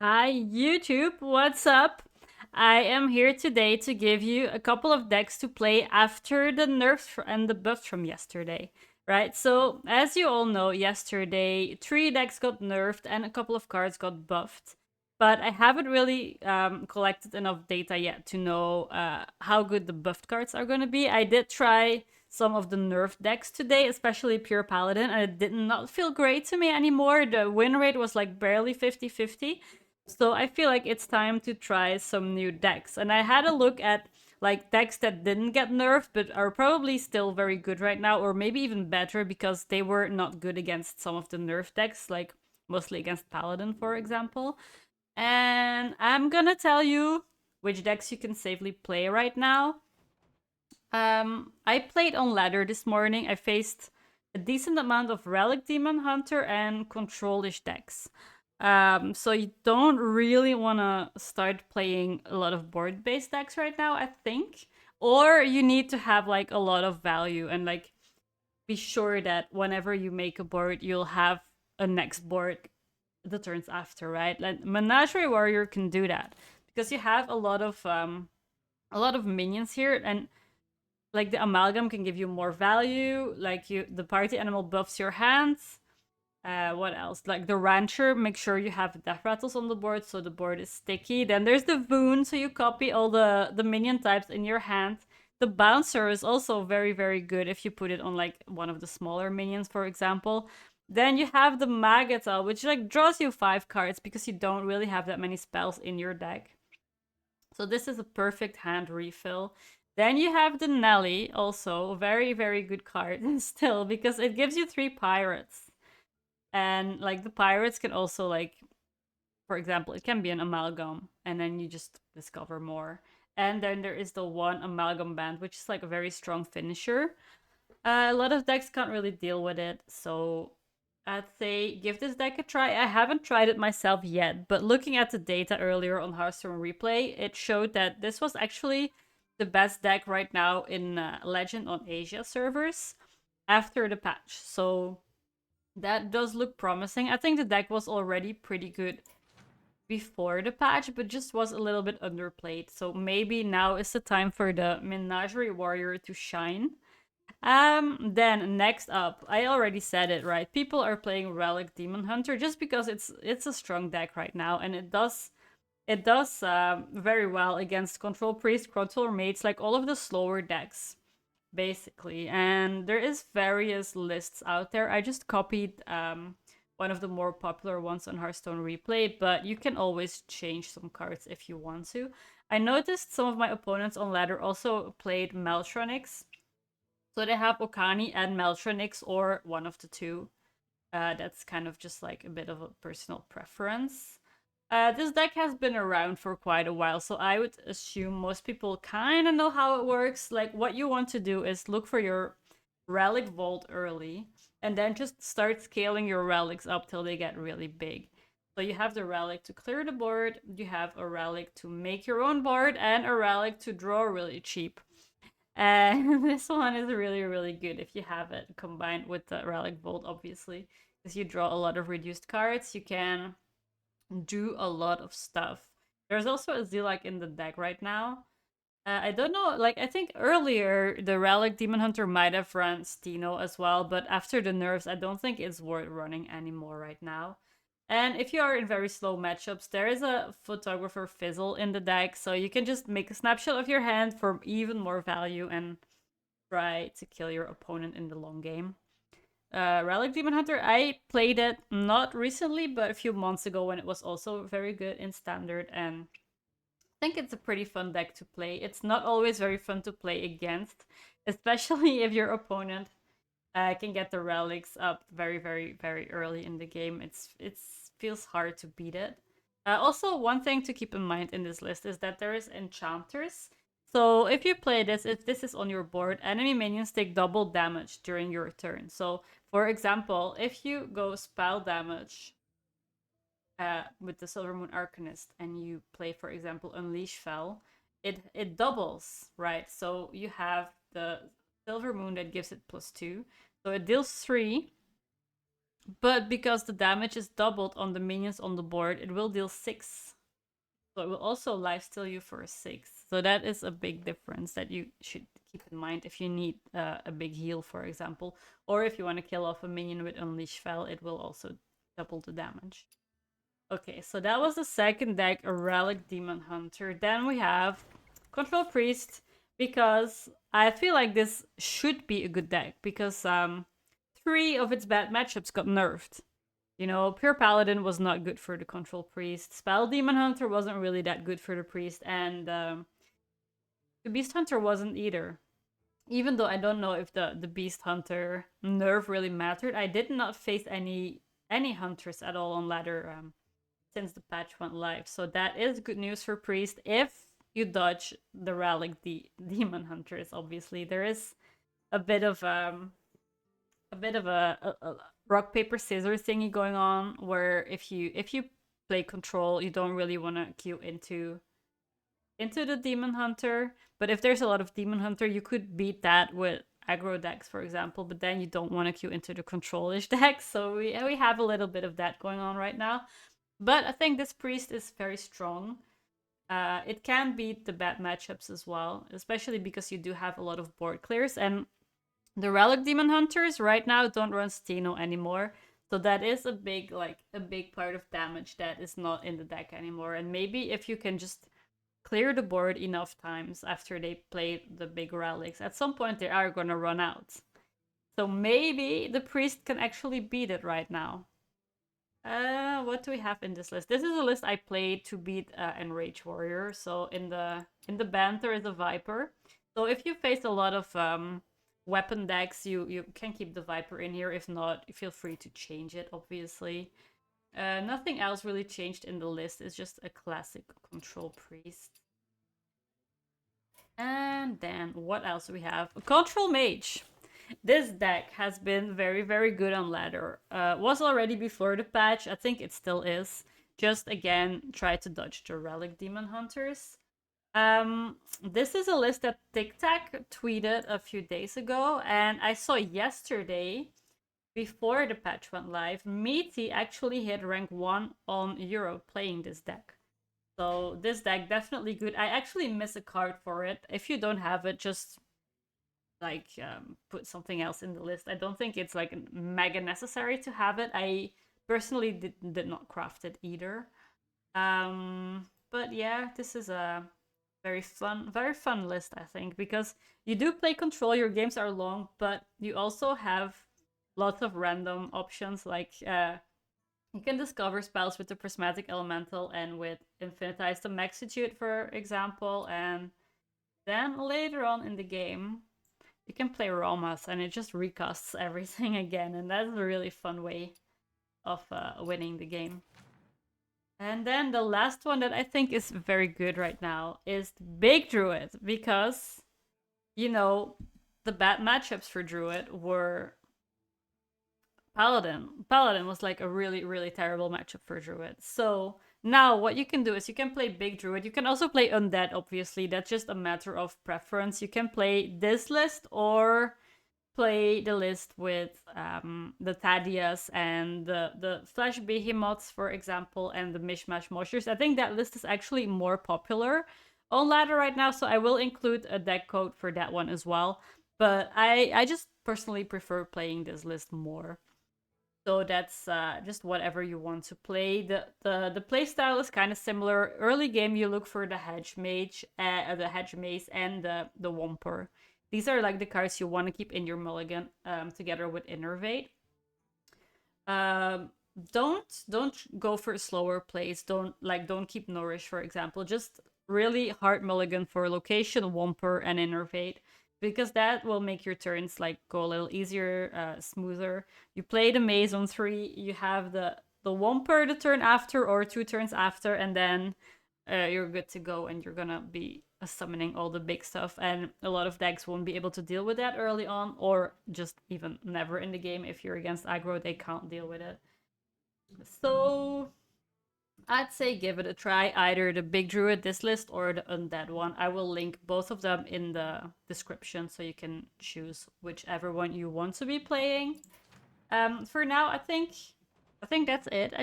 Hi YouTube, what's up? I am here today to give you a couple of decks to play after the nerfs and the buffs from yesterday, right? So, as you all know, yesterday 3 decks got nerfed and a couple of cards got buffed. But I haven't really collected enough data yet to know how good the buffed cards are going to be. I did try some of the nerf decks today, especially Pure Paladin, and it did not feel great to me anymore. The win rate was like barely 50-50. So I feel like it's time to try some new decks. And I had a look at like decks that didn't get nerfed but are probably still very good right now, or maybe even better because they were not good against some of the nerf decks, like mostly against Paladin, for example. And I'm gonna tell you which decks you can safely play right now. I played on ladder this morning. I faced a decent amount of Relic Demon Hunter and Control-ish decks. So you don't really want to start playing a lot of board-based decks right now, I think. Or you need to have like a lot of value and like be sure that whenever you make a board, you'll have a next board the turns after, right? Like Menagerie Warrior can do that because you have a lot of minions here, and like the amalgam can give you more value. Like the party animal buffs your hands. What else? Like the rancher, make sure you have death rattles on the board so the board is sticky. Then there's the voon, so you copy all the minion types in your hand. The bouncer is also very good if you put it on like one of the smaller minions, for example. Then you have the Magatal, which like draws you 5 cards because you don't really have that many spells in your deck. So this is a perfect hand refill. Then you have the Nelly, also very good card still because it gives you 3 pirates. And like the pirates can also like, for example, it can be an amalgam and then you just discover more. And then there is the one amalgam band, which is like a very strong finisher. A lot of decks can't really deal with it, so I'd say give this deck a try. I haven't tried it myself yet, but looking at the data earlier on Hearthstone Replay, it showed that this was actually the best deck right now in Legend on Asia servers after the patch. So that does look promising. I think the deck was already pretty good before the patch, but just was a little bit underplayed. So maybe now is the time for the Menagerie Warrior to shine. Then next up, I already said it, right? People are playing Relic Demon Hunter just because it's a strong deck right now, and it does very well against Control Priest, Control Mates, like all of the slower decks, basically. And there is various lists out there. I just copied one of the more popular ones on Hearthstone Replay, but you can always change some cards if you want to. I noticed some of my opponents on ladder also played Meltronix, so they have Okani and Meltronix, or one of the two. That's kind of just like a bit of a personal preference. This deck has been around for quite a while, so I would assume most people kind of know how it works. Like, what you want to do is look for your relic vault early, and then just start scaling your relics up till they get really big. So you have the relic to clear the board, you have a relic to make your own board, and a relic to draw really cheap. And this one is really good if you have it combined with the Relic Vault, obviously. Because you draw a lot of reduced cards, you can do a lot of stuff. There's also a Zilak in the deck right now. I don't know, like, I think earlier the Relic Demon Hunter might have run Steno as well, but after the nerfs, I don't think it's worth running anymore right now. And if you are in very slow matchups, there is a Photographer Fizzle in the deck, so you can just make a snapshot of your hand for even more value and try to kill your opponent in the long game. Relic Demon Hunter, I played it not recently, but a few months ago when it was also very good in Standard, and I think it's a pretty fun deck to play. It's not always very fun to play against, especially if your opponent can get the relics up very early in the game. It's feels hard to beat it. Also, one thing to keep in mind in this list is that there is enchanters. So if you play this, if this is on your board, enemy minions take double damage during your turn. So for example, if you go spell damage with the Silver Moon Arcanist and you play, for example, Unleash Fel, it doubles, right? So you have the Silver Moon that gives it +2. So it deals 3, But because the damage is doubled on the minions on the board, it will deal 6. So it will also lifesteal you for a 6. So that is a big difference that you should keep in mind if you need a big heal, for example. Or if you want to kill off a minion with Unleash Fel, it will also double the damage. Okay, so that was the second deck, a Relic Demon Hunter. Then we have Control Priest, because I feel like this should be a good deck, because 3 of its bad matchups got nerfed. You know, Pure Paladin was not good for the Control Priest. Spell Demon Hunter wasn't really that good for the Priest, and the Beast Hunter wasn't either. Even though I don't know if the Beast Hunter nerf really mattered, I did not face any hunters at all on ladder since the patch went live. So that is good news for Priest if you dodge the Relic Demon Hunters. Obviously, there is a bit of a rock paper scissors thingy going on, where if you play control, you don't really want to queue into the Demon Hunter. But if there's a lot of Demon Hunter, you could beat that with aggro decks, for example. But then you don't want to queue into the control-ish decks. So we have a little bit of that going on right now. But I think this Priest is very strong. It can beat the bad matchups as well, especially because you do have a lot of board clears. And the Relic Demon Hunters right now don't run Steno anymore. So that is a big part of damage that is not in the deck anymore. And maybe if you can just clear the board enough times after they play the big relics, at some point they are gonna run out. So maybe the Priest can actually beat it right now. What do we have in this list? This is a list I played to beat Enrage Warrior. So in the band there is a Viper. So if you face a lot of weapon decks, you can keep the Viper in here. If not, feel free to change it, obviously. Nothing else really changed in the list. It's just a classic Control Priest. And then what else do we have? A Control Mage. This deck has been very, very good on ladder. Was already before the patch. I think it still is. Just again, try to dodge the Relic Demon Hunters. This is a list that Tic Tac tweeted a few days ago, and I saw yesterday, before the patch went live, Meaty actually hit rank 1 on Europe playing this deck. So this deck definitely good. I actually miss a card for it. If you don't have it, just like put something else in the list. I don't think it's like mega necessary to have it. I personally did not craft it either. But yeah, this is a very fun list, I think, because you do play control, your games are long, but you also have lots of random options, like you can discover spells with the Prismatic Elemental and with Infinitize the Maxitude, for example, and then later on in the game, you can play Romas, and it just recasts everything again, and that's a really fun way of winning the game. And then the last one that I think is very good right now is Big Druid, because, you know, the bad matchups for Druid were Paladin. Paladin was like a really, really terrible matchup for Druid. So now what you can do is you can play Big Druid. You can also play Undead, obviously. That's just a matter of preference. You can play this list or play the list with the Thaddeus and the Flash Behemoths, for example, and the Mishmash Moshers. I think that list is actually more popular on ladder right now, so I will include a deck code for that one as well. But I just personally prefer playing this list more. So that's just whatever you want to play. The play style is kind of similar. Early game, you look for the Hedge Mage, the Hedge Mace, and the Womper. These are like the cards you want to keep in your mulligan together with Innervate. Don't go for slower plays. Don't keep Nourish, for example. Just really hard mulligan for Location, Womper, and Innervate, because that will make your turns like go a little easier, smoother. You play the Maze on 3. You have the Womper the turn after or 2 turns after, and then you're good to go, and you're gonna be summoning all the big stuff. And a lot of decks won't be able to deal with that early on, or just even never in the game. If you're against aggro, they can't deal with it. So I'd say give it a try, either the Big Druid, this list, or the Undead one. I will link both of them in the description so you can choose whichever one you want to be playing. For now, I think that's it.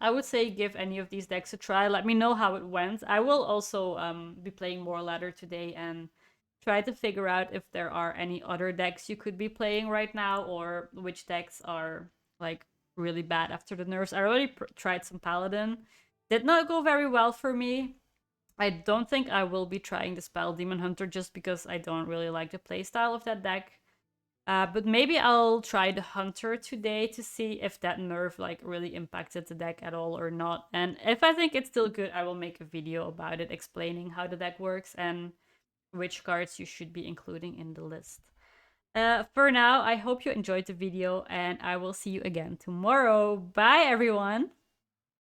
I would say give any of these decks a try. Let me know how it went. I will also be playing more ladder today and try to figure out if there are any other decks you could be playing right now, or which decks are like really bad after the nerfs. I already tried some Paladin. Did not go very well for me. I don't think I will be trying the Spell Demon Hunter just because I don't really like the playstyle of that deck. But maybe I'll try the Hunter today to see if that nerf like really impacted the deck at all or not. And if I think it's still good, I will make a video about it explaining how the deck works and which cards you should be including in the list. For now, I hope you enjoyed the video and I will see you again tomorrow. Bye, everyone!